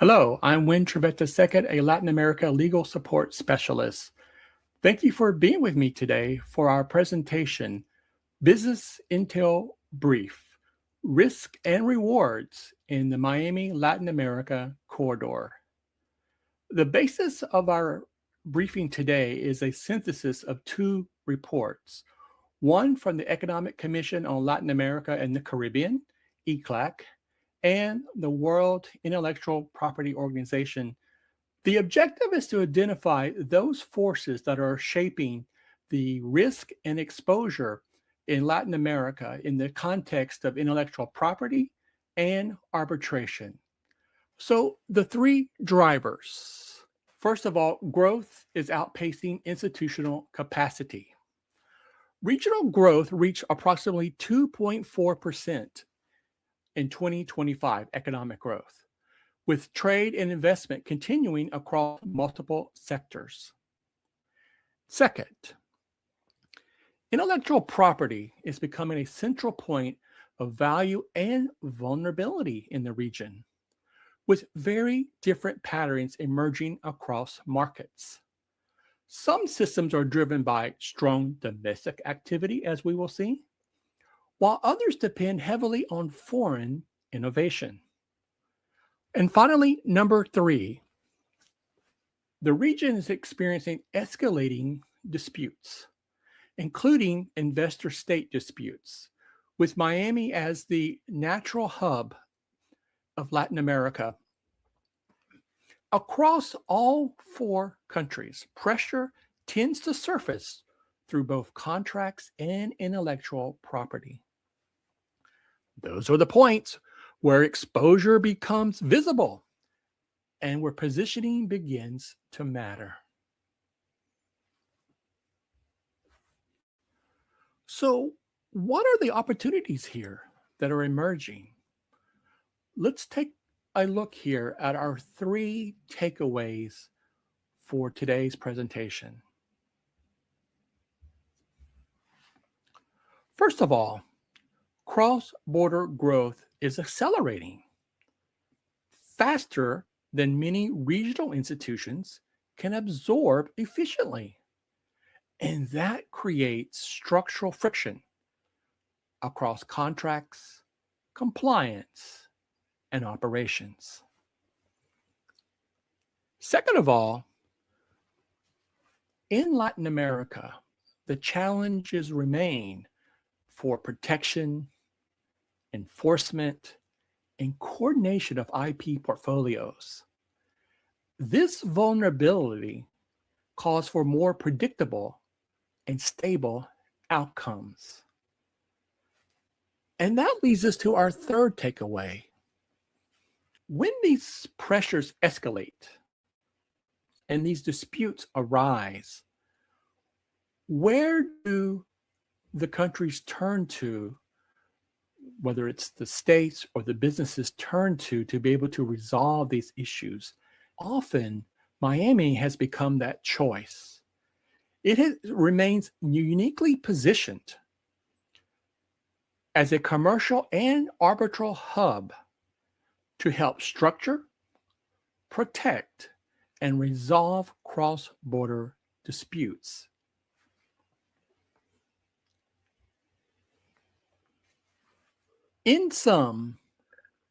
Hello, I'm Win Trevetta II, a Latin America legal support specialist. Thank you for being with me today for our presentation, Business Intel Brief, Risk and Rewards in the Miami Latin America Corridor. The basis of our briefing today is a synthesis of two reports, one from the Economic Commission on Latin America and the Caribbean, ECLAC, and the World Intellectual Property Organization. The objective is to identify those forces that are shaping the risk and exposure in Latin America in the context of intellectual property and arbitration. So the three drivers. First of all, growth is outpacing institutional capacity. Regional growth reached approximately 2.4% in 2025 economic growth, with trade and investment continuing across multiple sectors. Second, intellectual property is becoming a central point of value and vulnerability in the region, with very different patterns emerging across markets. Some systems are driven by strong domestic activity, as we will see, while others depend heavily on foreign innovation. And finally, number three, the region is experiencing escalating disputes, including investor-state disputes, with Miami as the natural hub of Latin America. Across all four countries, pressure tends to surface through both contracts and intellectual property. Those are the points where exposure becomes visible and where positioning begins to matter. So, what are the opportunities here that are emerging? Let's take a look here at our three takeaways for today's presentation. First of all, cross-border growth is accelerating faster than many regional institutions can absorb efficiently. And that creates structural friction across contracts, compliance, and operations. Second of all, in Latin America, the challenges remain for protection, enforcement, and coordination of IP portfolios. This vulnerability calls for more predictable and stable outcomes. And that leads us to our third takeaway. When these pressures escalate and these disputes arise, where do the countries turn to, whether it's the states or the businesses turn to be able to resolve these issues? Often, Miami has become that choice. It remains uniquely positioned as a commercial and arbitral hub to help structure, protect, and resolve cross-border disputes. In sum,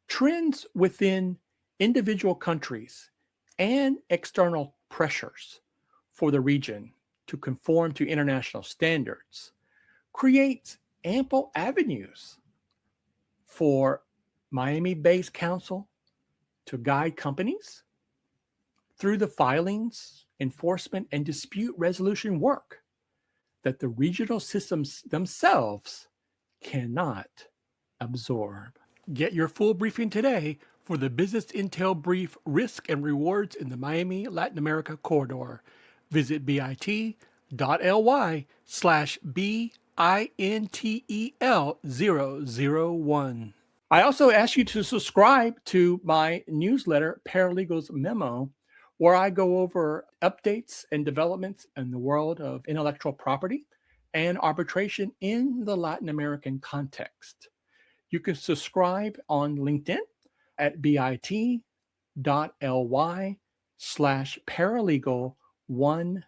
trends within individual countries and external pressures for the region to conform to international standards creates ample avenues for Miami-based counsel to guide companies through the filings, enforcement, and dispute resolution work that the regional systems themselves cannot absorb. Get your full briefing today for the Business Intel Brief Risk and Rewards in the Miami Latin America Corridor. Visit bit.ly/BINTEL001. I also ask you to subscribe to my newsletter, Paralegals Memo, where I go over updates and developments in the world of intellectual property and arbitration in the Latin American context. You can subscribe on LinkedIn at bit.ly/BINTEL001. bit.ly/paralegal1